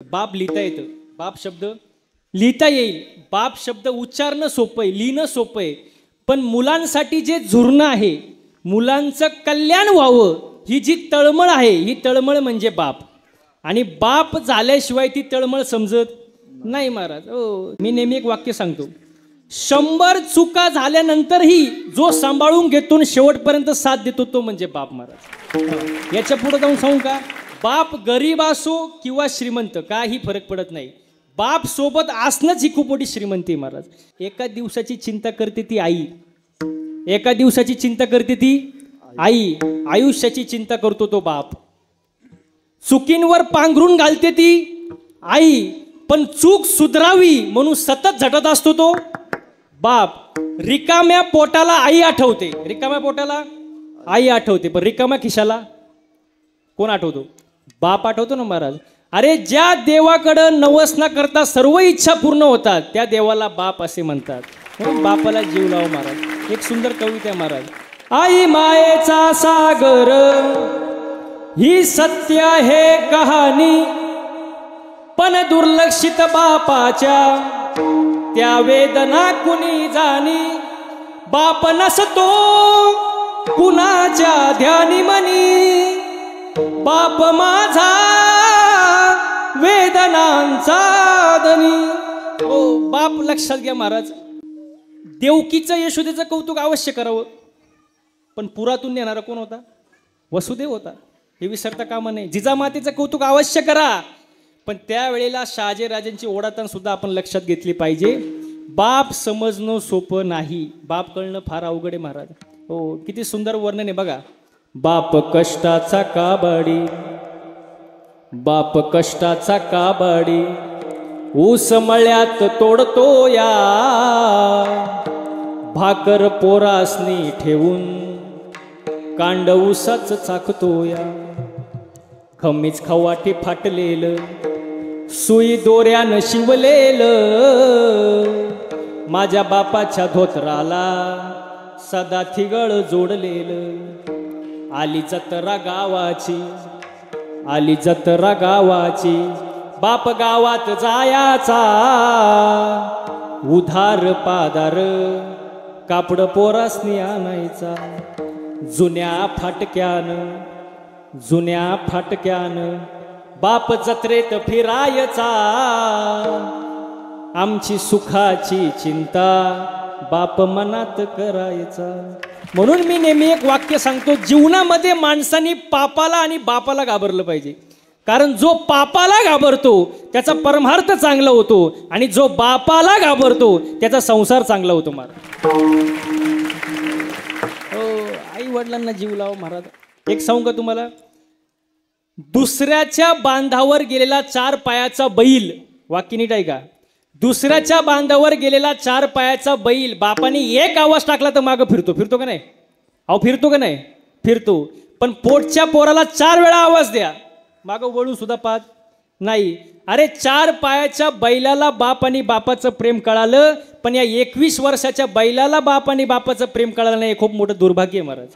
बाप लिहिता येतं, बाप शब्द लिहिता येईल, बाप शब्द उच्चारणं सोपं आहे, लिहिणं सोपं आहे, पण मुलांसाठी जे झुरणं आहे, मुलांचं कल्याण व्हावं ही जी तळमळ आहे, ही तळमळ म्हणजे बाप. आणि बाप झाल्याशिवाय ती तळमळ समजत नाही महाराज. हो, मी नेहमी एक वाक्य सांगतो, 100 चुका झाल्यानंतरही जो सांभाळून घेतो शेवटपर्यंत साथ देतो तो म्हणजे बाप महाराज. याच्या पुढे जाऊन सांगू का, बाप गरीब असो किंवा श्रीमंत काही फरक पडत नाही, बाप सोबत असणंच ही खूप मोठी श्रीमंती महाराज. एका दिवसाची चिंता करते ती आई, एका दिवसाची चिंता करते ती आई, आयुष्याची चिंता करतो तो बाप. चुकींवर पांघरून घालते ती आई, पण चूक सुधरावी म्हणून सतत झटत असतो तो बाप. रिकाम्या पोटाला आई आठवते, रिकाम्या पोटाला आई आठवते, पण रिकाम्या खिशाला कोण आठवतो? बाप आठवतो ना महाराज. अरे ज्या देवाकडं नवस न करता सर्व इच्छा पूर्ण होतात त्या देवाला बाप असे म्हणतात, म्हणून बापाला जीव लाव महाराज. एक सुंदर कविता आहे महाराज. आई मायेचा सागर ही सत्य आहे कहाणी, पण दुर्लक्षित बापाच्या त्या वेदना कुणी जाणी. बाप नसतो कुणाच्या ध्यानी मनी, बाप माझा वेदनांचा धनी. हो, बाप लक्षात घ्या महाराज. देवकीचं यशोदेचं कौतुक अवश्य करावं, पण पुरातून नेणारा कोण होता? वसुदेव होता, हे विसरता कामा नये. जिजामातेचं कौतुक अवश्य करा, पण त्यावेळेला शहाजीराजांची ओढाताण सुद्धा आपण लक्षात घेतली पाहिजे. बाप समजणं सोपं नाही, बाप कळणं फार अवघड आहे महाराज. हो, किती सुंदर वर्णन आहे बघा. बाप कष्टाचा काबाडी, बाप कष्टाचा काबाडी, ऊस मळ्यात तोडतो या, भाकर पोरासनी ठेवून कांड ऊसाच चाकतो या. खमीच खवाटी फाटलेलं, सुई दोऱ्यानं शिवलेलं, माझ्या बापाच्या धोतराला सदा थिगळ जोडलेलं. आली जत्रा गावाची, आली जत्रा गावाची, बाप गावात जायाचा, उधार पादार कापड पोरासनी आणायचा. जुन्या फाटक्यानं, जुन्या फाटक्यानं बाप जत्रेत फिरायचा, आमची सुखाची चिंता बाप मनात करायचा. म्हणून मी नेहमी एक वाक्य सांगतो, जीवनामध्ये माणसाने पापाला आणि बापाला घाबरलं पाहिजे, कारण जो पापाला घाबरतो त्याचा परमार्थ चांगला होतो, आणि जो बापाला घाबरतो त्याचा संसार चांगला होतो महाराज. हो, आई वडिलांना जीव लाव महाराज. एक सांगू का तुम्हाला, दुसऱ्याच्या बांधावर गेलेला 4 पायाचा बैल, वाक्य नीट आहे का, दुसऱ्याच्या बांधावर गेलेला 4 पायाचा बैल बापाने एक आवाज टाकला तर मागं फिरतो, फिरतो का नाही? अहो फिरतो का नाही? फिरतो. पण पोटच्या पोराला 4 वेळा आवाज द्या, मागं वळू सुद्धा पाहत नाही. अरे 4 पायाच्या बैलाला बाप आणि बापाचं प्रेम कळालं, पण या 21 वर्षाच्या बैलाला बाप आणि बापाचं प्रेम कळालं नाही, खूप मोठं दुर्भाग्य आहे महाराज.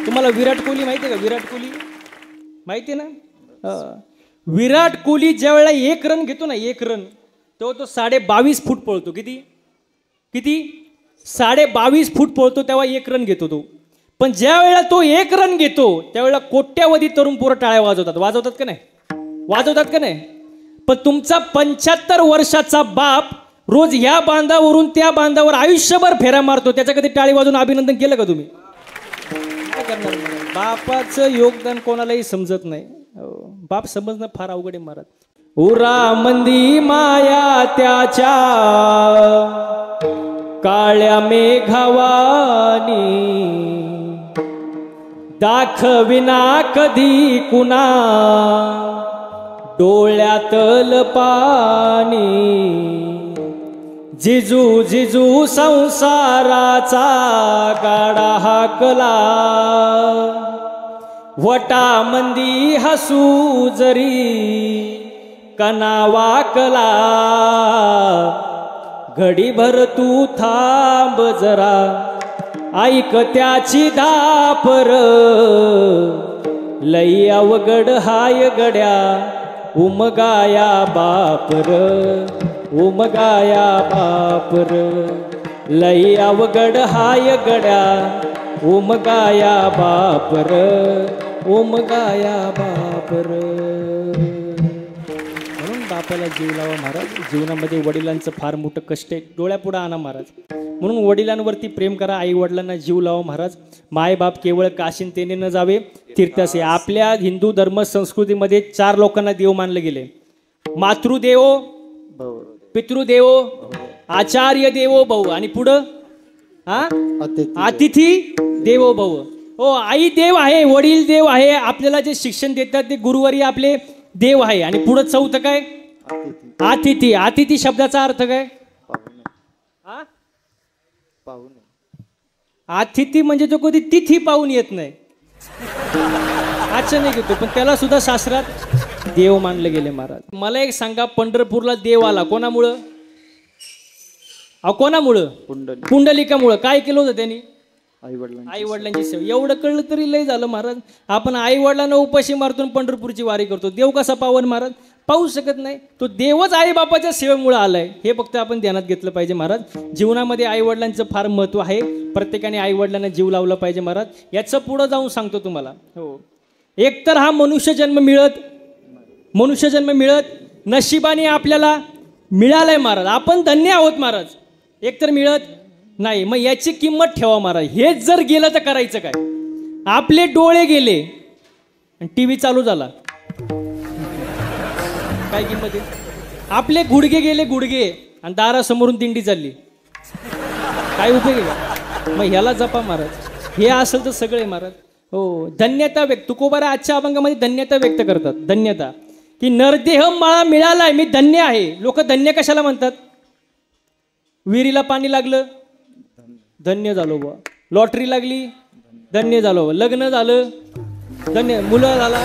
तुम्हाला विराट कोहली माहिती आहे का? विराट कोहली माहिती आहे ना? विराट कोहली ज्या वेळेला 1 रन घेतो ना, 1 रन, तो 22.5 फूट पळतो. किती किती 22.5 फूट पळतो, तेव्हा 1 रन घेतो तो. पण ज्या वेळेला तो 1 रन घेतो त्यावेळेला कोट्यावधी तरुण पोरं टाळ्या वाजवतात, वाजवतात का नाही? वाजवतात का नाही? पण तुमचा 75 वर्षाचा बाप रोज ह्या बांधावरून त्या बांधावर आयुष्यभर फेऱ्या मारतो, त्याच्या कधी टाळी वाजवून अभिनंदन केलं का तुम्ही? काय करणार? बापाचं योगदान कोणालाही समजत नाही. बाप समजणं फार अवघड आहे महाराज. उरा मंदी माया त्याच्या काळ्या मेघावानी, दाखविना कधी कुणा डोळ्यातल पाणी. जिजू जिजू संसाराचा गाडा हाकला, वटा मंदी हसू जरी कना वाकला. घडीभर तू थांब जरा, ऐक त्याची धापर, लई अवघड हाय गड्या उमगाया बापर, उमगाया बापर, लई अवघड हाय गड्या, उमगाया बापर, उमगाया बापर. म्हणून बापाला जीव लावा महाराज. जीवनामध्ये वडिलांचं फार मोठं कष्ट आहे, डोळ्यापुढं आणा महाराज. म्हणून वडिलांवरती प्रेम करा, आई वडिलांना जीव लावा महाराज. माय बाप केवळ काशीन न जावे तीर्थासे. आपल्या हिंदू धर्म संस्कृतीमध्ये 4 लोकांना देव मानले गेले. मातृदेवो, पितृदेवो, आचार्य देवो भव, आणि पुढं अतिथी देवो भव. हो, आई देव आहे, वडील देव आहे, आपल्याला जे शिक्षण देतात ते गुरुवारी आपले देव आहे. आणि पुढं चौथं काय? अतिथी. अतिथी शब्दाचा अर्थ काय? अतिथी म्हणजे तो कधी तिथी पाहून येत नाही, अचानक येतो, पण त्याला सुद्धा शास्त्रात देव मानले गेले महाराज. मला एक सांगा, पंढरपूरला देव आला कोणामुळं? कोणामुळं? पुंडलिकामुळं. काय केलं होतं त्यांनी? आई वडिलांची सेवा. एवढं कळलं तरी लय झालं महाराज. आपण आई वडिलांना उपाशी मारतून पंढरपूरची वारी करतो. देव कसा पावन महाराज? पाहू शकत नाही. तो देवच आई बापाच्या सेवेमुळे आलाय, हे फक्त आपण ध्यानात घेतलं पाहिजे महाराज. जीवनामध्ये आई वडिलांचं फार महत्व आहे. प्रत्येकाने आई वडिलांना जीव लावला पाहिजे महाराज. याचं पुढं जाऊन सांगतो तुम्हाला. हो, एकतर हा मनुष्यजन्म मिळत नशिबाने आपल्याला मिळालाय महाराज. आपण धन्य आहोत महाराज. एकतर मिळत नाही, मग याची किंमत ठेवा महाराज. हेच जर गेलं तर करायचं काय? आपले डोळे गेले आणि टीव्ही चालू झाला, काय किंमत आहे? आपले गुडघे गेले, गुडघे, आणि दारासमोरून दिंडी चालली, काय उपयोग आहे? मग ह्याला जपा महाराज. हे असेल तर सगळे महाराज. हो, धन्यता व्यक्त. तुकोबारा आजच्या अभंगामध्ये धन्यता व्यक्त करतात. धन्यता की नरदेह मला मिळालाय, मी धन्य आहे. लोक धन्य कशाला म्हणतात? विहिरीला पाणी लागलं, धन्य झालो बा. लॉटरी लागली, धन्य झालो. लग्न झालं, धन्य. मुलं झाला,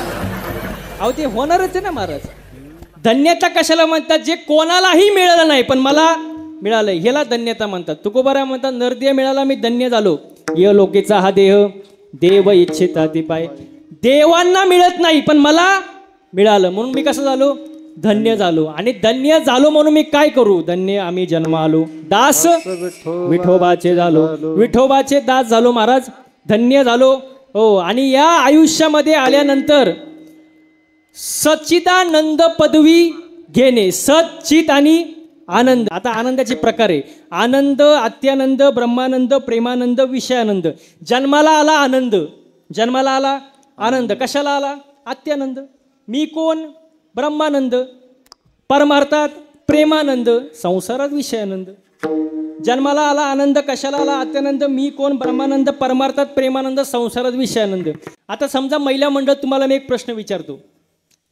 अहो ते होणारच आहे ना महाराज. धन्यता कशाला म्हणतात? जे कोणालाही मिळालं नाही पण मला मिळालंय, ह्याला धन्यता म्हणतात. तुकोबारा म्हणतात, नरदेह मिळाला, मी धन्य झालो. य लोकेचा हा देह देव इच्छिता ती पाय. देवांना मिळत नाही पण मला मिळालं, म्हणून मी कसं झालो? धन्य झालो. आणि धन्य झालो म्हणून मी काय करू? धन्य आम्ही जन्म आलो, दास विठोबाचे झालो, विठोबाचे दास झालो महाराज. धन्य झालो. हो, आणि या आयुष्यामध्ये आल्यानंतर सच्चिदानंद पदवी घेणे. सच्चित आणि आनंद. आता आनंदाचे प्रकार आहे. आनंद, अत्यानंद, ब्रह्मानंद, प्रेमानंद, विषयानंद. जन्माला आला आनंद, जन्माला आला आनंद. कशाला आला? अत्यानंद. मी कोण? ब्रह्मानंद. परमार्थात प्रेमानंद, संसारात विषयानंद. जन्माला आला आनंद, कशाला आला? अत्यानंद. मी कोण? ब्रह्मानंद. परमार्थात प्रेमानंद, संसारात विषयानंद. आता समजा महिला मंडळ, तुम्हाला मी एक प्रश्न विचारतो.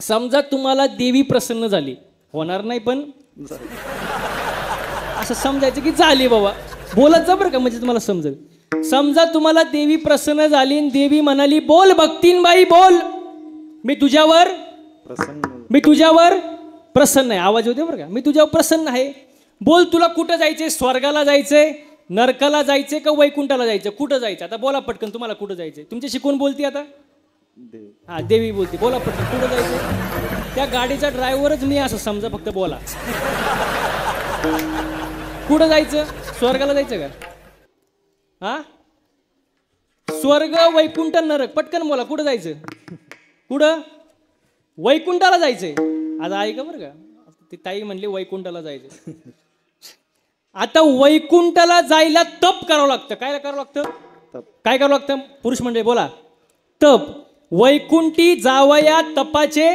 समजा तुम्हाला देवी प्रसन्न झाली, होणार नाही पण असं समजायचं की झाली बाबा, बोलत जा बरं का, म्हणजे तुम्हाला समजेल. समजा तुम्हाला देवी प्रसन्न झाली, देवी म्हणाली, बोल भक्तीनबाई बोल, मी तुझ्यावर प्रसन्न आहे. आवाज होते बरं का, मी तुझ्यावर प्रसन्न आहे. बोल, तुला कुठं जायचंय? स्वर्गाला जायचंय, नरकाला जायचंय का वैकुंठाला जायचं? कुठं जायचं? आता बोला पटकन, तुम्हाला कुठं जायचंय? तुमच्याशी कोण बोलते आता? हा, देवी बोलते. बोला पटकन, कुठं जायचंय? त्या गाडीचा ड्रायव्हरच मी, असं समजा, फक्त बोला. कुठं जायचं? स्वर्गाला जायचं का? हा, स्वर्ग, वैकुंठ, नरक, पटकन बोला. कुठं जायचं? कुठं? वैकुंठाला जायचंय. आता ऐका बरं का, ती ताई म्हणली वैकुंठाला जायचं. आता वैकुंठाला जायला तप करावं लागतं. काय करावं लागतं? काय करावं लागतं? पुरुष मंडळी बोला. तप. वैकुंठी जावया तपाचे.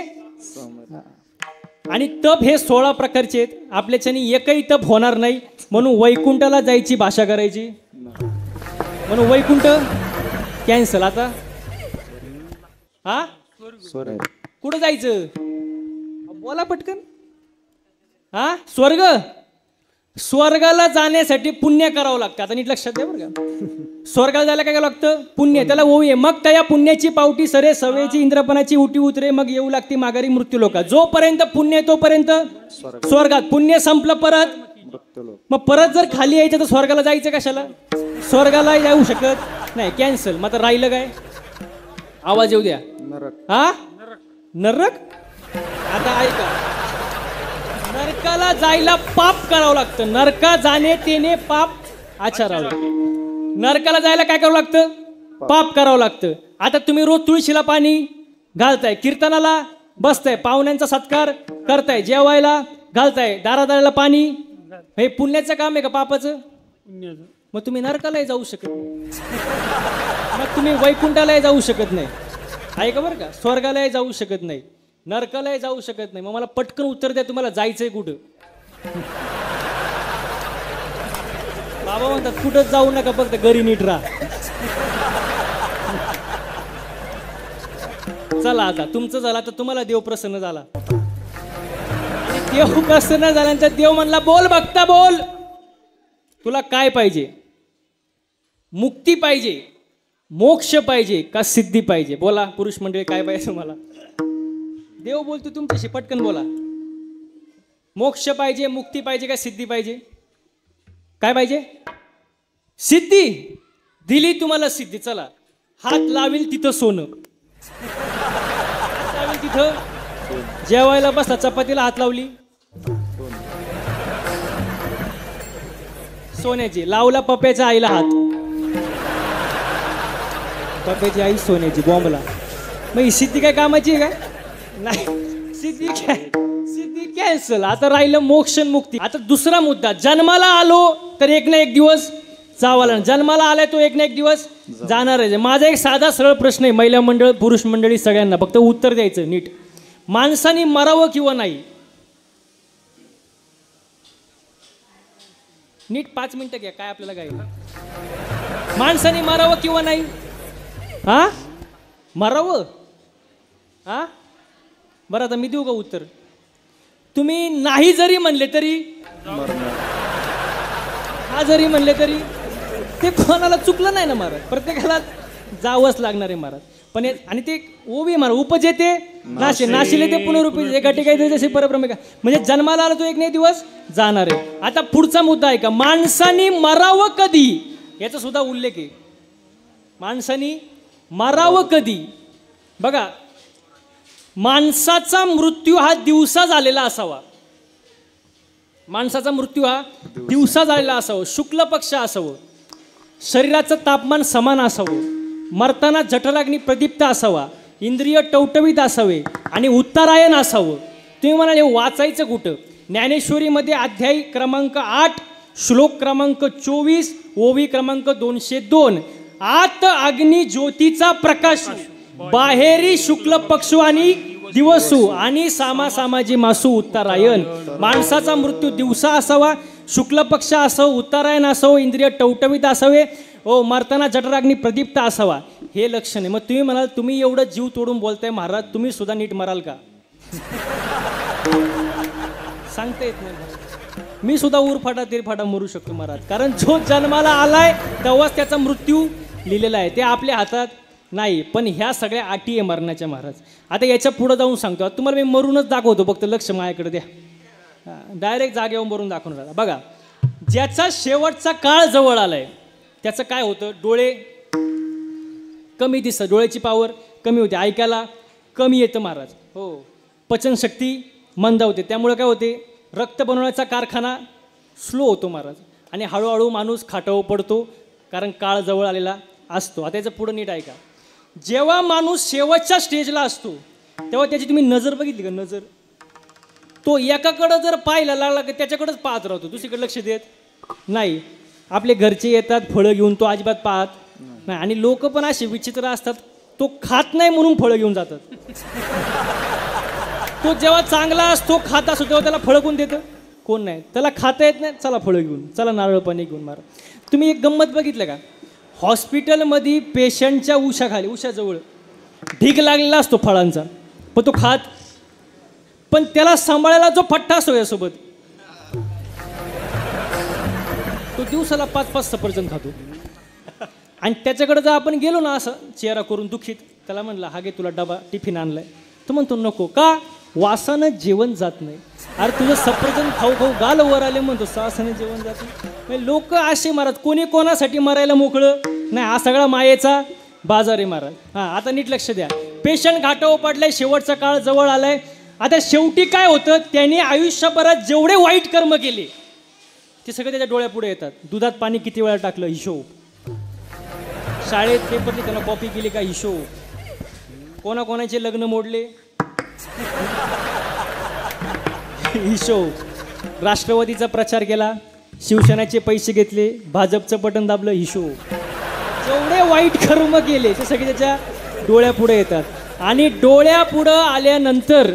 आणि तप हे 16 प्रकारचे आहेत. आपल्याच्यानी एकही तप होणार नाही, म्हणून वैकुंठाला जायची भाषा करायची, म्हणून वैकुंठ कॅन्सल. आता हा, कुठं जायचं? बोला पटकन. हा, स्वर्ग. स्वर्गाला जाण्यासाठी पुण्य करावं लागतं. आता नीट लक्षात द्या बरं का. स्वर्गाला जायला काय करावं लागतं? पुण्य. त्याला ओवी. मग त्या पुण्याची पावटी सरे, सवेची इंद्रपणाची उटी उतरे, मग येऊ लागते माघारी मृत्यू लोका. जोपर्यंत पुण्य तोपर्यंत स्वर्गात. पुण्य संपलं परत, मग परत जर खाली यायचं तर स्वर्गाला जायचं कशाला? स्वर्गाला जाऊ शकत नाही, कॅन्सल. मग आता राहिलं काय? आवाज येऊ द्या. हा, नरक. आता ऐका, नरकाला जायला पाप करावं लागतं. नरका जाणे तेने पाप आचरावं. नरकाला जायला काय करावं लागतं? पाप करावं लागतं. आता तुम्ही रोज तुळशीला पाणी घालताय, कीर्तनाला बसताय, पाहुण्यांचा सत्कार करताय, जेवायला घालताय, दारादाराला पाणी, हे पुण्याचं काम आहे का पापाचं? मग तुम्ही नरकालाही जाऊ शकत नाही, मग तुम्ही वैकुंठालाही जाऊ शकत नाही, ऐका बरं का, स्वर्गालाही जाऊ शकत नाही, नरकालाही जाऊ शकत नाही. मग मला पटकन उत्तर द्या, तुम्हाला जायचंय कुठं? बाबा म्हणतात कुठंच जाऊ नका, फक्त घरी नीट राहा. चला आता तुमचं झालं, तर तुम्हाला देव प्रसन्न झाला. आणि देव प्रसन्न झाल्यानंतर देव म्हणला, बोल भक्ता बोल, तुला काय पाहिजे? मुक्ती पाहिजे, मोक्ष पाहिजे का सिद्धी पाहिजे? बोला पुरुष मंडळी, काय पाहिजे तुम्हाला? देव बोलतो तुमच्याशी, पटकन बोला. मोक्ष पाहिजे, मुक्ती पाहिजे का सिद्धी पाहिजे? काय पाहिजे? सिद्धी. दिली तुम्हाला सिद्धी. चला, हात लावील तिथं सोनं, हात लावील तिथं, जेवायला बसला चपातीला हात लावली सोन्याची, लावला पप्याच्या आईला हात, पप्याची आई सोन्याची, बॉम्बला. मग ही सिद्धी काय कामाची आहे का? नाही, सिद्धी काय, सिद्धी कॅन्सल. आता राहिलं मोक्ष मुक्ती. आता दुसरा मुद्दा, जन्माला आलो तर एक ना एक दिवस जावाला, जन्माला आलाय तो एक ना एक दिवस जाणार आहे. माझा एक साधा सरळ प्रश्न आहे, महिला मंडळ पुरुष मंडळी सगळ्यांना, फक्त उत्तर द्यायचं नीट. माणसाने मरावं किंवा नाही? नीट 5 मिनिटं घ्या, काय आपल्याला काय, माणसाने मरावं किंवा नाही? हा, मरावं. हा, बरं, आता मी देऊ का उत्तर? तुम्ही नाही जरी म्हणले तरी, हा जरी म्हणले तरी, ते कोणाला चुकलं नाही ना महाराज, प्रत्येकाला जावंच लागणार आहे महाराज. पण आणि ते ओवी महाराज, उपजेते नाशे, नाशिले ते पुनरुपी, एका ठिकाणी जसे परब्रह्म का, म्हणजे जन्माला आला तो एक नाही दिवस जाणार आहे. आता पुढचा मुद्दा आहे का, माणसाने मरावं कधी, याचा सुद्धा उल्लेख आहे. माणसाने मरावं कधी? बघा, माणसाचा मृत्यू हा दिवसा झालेला असावा, माणसाचा मृत्यू हा दिवसा झालेला असावं, शुक्ल पक्ष असावं, शरीराचं तापमान समान असावं, मरताना जठराग्नी प्रदीप्त असावा, इंद्रिय टवटवीत असावे आणि उत्तरायण असावं. तुम्ही म्हणाले वाचायचं कुठं? ज्ञानेश्वरीमध्ये अध्याय क्रमांक 8 श्लोक क्रमांक 24 ओवी क्रमांक 202, आत अग्नी ज्योतीचा प्रकाश, बाहेरी शुक्ल पक्ष आणि दिवसू आणि सामा सामाजी मासू उत्तरायण. माणसाचा मृत्यू दिवसा असावा, शुक्ल पक्ष असावं, उत्तरायण असावं, इंद्रिय टवटवीत असावे, ओ मरताना जठराग्नी प्रदीप्त असावा, हे लक्षण आहे. मग तुम्ही म्हणाल तुम्ही एवढं जीव तोडून बोलताय महाराज, तुम्ही सुद्धा नीट मराल का? सांगता येत नाही. मी सुद्धा उरफाटा तिरफाटा मरू शकतो महाराज, कारण जो जन्माला आलाय तेव्हाच त्याचा मृत्यू लिहिलेला आहे, ते आपल्या हातात नाही. पण ह्या सगळ्या अटी आहे मरणाच्या महाराज. आता याच्या पुढे जाऊन सांगतो, आता तुम्हाला मी मरूनच दाखवतो, फक्त लक्ष माझ्याकडे द्या, डायरेक्ट जागेवर मरून दाखवून राहिला. बघा, ज्याचा शेवटचा काळ जवळ आलाय त्याचं काय होतं? डोळे कमी दिसतं, डोळ्याची पॉवर कमी होते, ऐकायला कमी येतं महाराज, हो, पचनशक्ती मंदावते, त्यामुळे काय होते? रक्त बनवण्याचा कारखाना स्लो होतो महाराज, आणि हळूहळू माणूस खाटावर पडतो, कारण काळ जवळ आलेला असतो. आता याचं पुढं नीट ऐका, जेव्हा माणूस शेवटच्या स्टेजला असतो तेव्हा त्याची तुम्ही नजर बघितली का? नजर, तो एकाकडं जर पाहायला लागला की त्याच्याकडेच पाहत राहतो, दुसरीकडे लक्ष देत नाही. आपले घरचे येतात फळं घेऊन, तो अजिबात पाहत नाही. आणि लोक पण असे विचित्र असतात, तो खात नाही म्हणून फळं घेऊन जातात. तो जेव्हा चांगला असतो, खात असतो, तेव्हा त्याला फळं कोण देतं? कोण नाही. त्याला खाता येत नाही, चला फळं घेऊन, चला नारळ पाणी घेऊन मारा. तुम्ही एक गंमत बघितलं का? हॉस्पिटलमध्ये पेशंटच्या उशाखाली, उशाजवळ ढीग लागलेला असतो फळांचा, पण तो खात, पण त्याला सांभाळायला जो फट्टा असतो यासोबत, तो दिवसाला 5-5 सफरचंद खातो. आणि त्याच्याकडे जर आपण गेलो ना असं चेहरा करून दुखीत, त्याला म्हणलं हा घे तुला डबा टिफिन आणलाय, तो म्हणतो नको. का? वासानं जेवण जात नाही. अरे तुझं सफरचंद खाऊ खाऊ गाल वर आले म्हणतो, वासाने जेवण जात नाही. लोक असे महाराज, कोणी कोणासाठी मरायला मोकळं नाही. हा सगळा मायेचा बाजार आहे महाराज. हां, आता नीट लक्ष द्या. पेशंट घाटावर पडलाय, शेवटचा काळ जवळ आलाय, आता शेवटी काय होतं, त्याने आयुष्यभरात जेवढे वाईट कर्म केले ते सगळे त्याच्या डोळ्यापुढे येतात. दुधात पाणी किती वेळा टाकलं हिशोब, शाळेत पेपरची त्यानं कॉपी केली का हिशोब, कोणाकोणाचे लग्न मोडले हिशोब, राष्ट्रवादीचा प्रचार केला, शिवसेनेचे पैसे घेतले, भाजपचं बटन दाबलं हिशोब. जेवढे वाईट कर्म केले ते सगळे त्याच्या डोळ्यापुढे येतात. आणि डोळ्यापुढं आल्यानंतर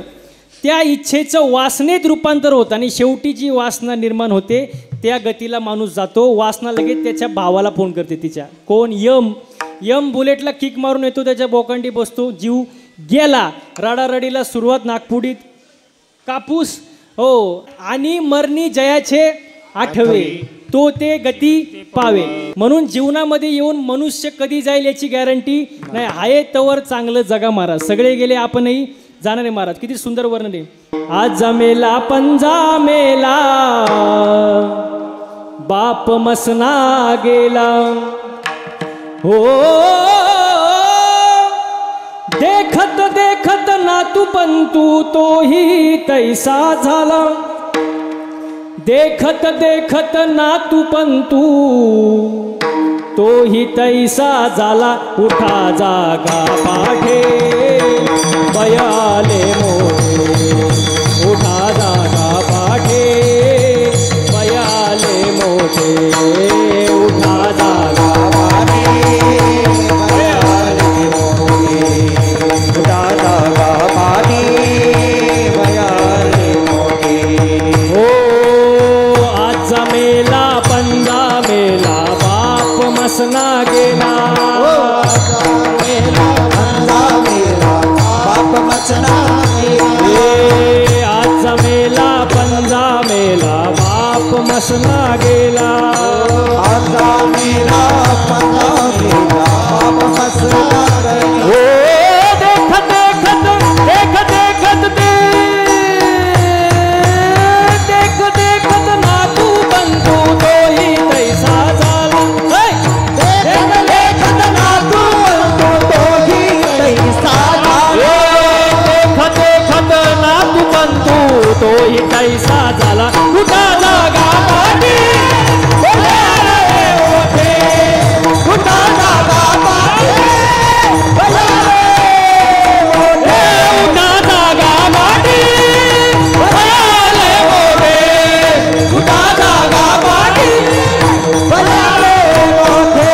त्या इच्छेचं वासनेत रूपांतर होतं आणि शेवटी जी वासना निर्माण होते त्या गतीला माणूस जातो. वासना लगेच त्याच्या भावाला फोन करते तिच्या, कोण, यम बुलेटला किक मारून येतो, त्याच्या बोकांडी बसतो, जीव गेला, रडारडीला सुरुवात, नागपुडीत कापूस, हो, आणि मरणी जयाचे आठवे, तो ते गती पावे. म्हणून जीवनामध्ये येऊन मनुष्य कधी जाईल याची गॅरंटी नाही. आहे तवर चांगलं जगा महाराज, सगळे गेले आपणही जाणारे महाराज. किती सुंदर वर्णन आहे. आज जमेला पंजा मेला बाप मसना गेला, हो देखत देखत नातू पंतू तोही तैसा झाला, देखत देखत नातू पंतू तोही तैसा झाला. उठा जागा पाठे बयाले मोठे, उठा जागा पाठे बयाले मोठे, उठा जागा पाठे बयाले मोठे, उठा जागा पाठे बयाले मोठे. हो आज मेला पंजा मेला बाप मसना गेला, मेला पंजा मेला बाप मसना गेला, आज मेला पंजा मेला बाप मसना गेला, आज मेला पंजा मेला बाप मसना गेला. हो देखत देखत देखत देखत देख देखत नातू बंधू तोही तैसा झाला, देख देखत नातू बंधू तोही तैसा झाला, देखत देखत नातू बंधू तोही तैसा झाला. उठा जागा पाठी बयाले मोठे, उठा जागा पाठी बयाले मोठे, उठा जागा पाठी बयाले मोठे, उठा जागा पाठी बयाले मोठे.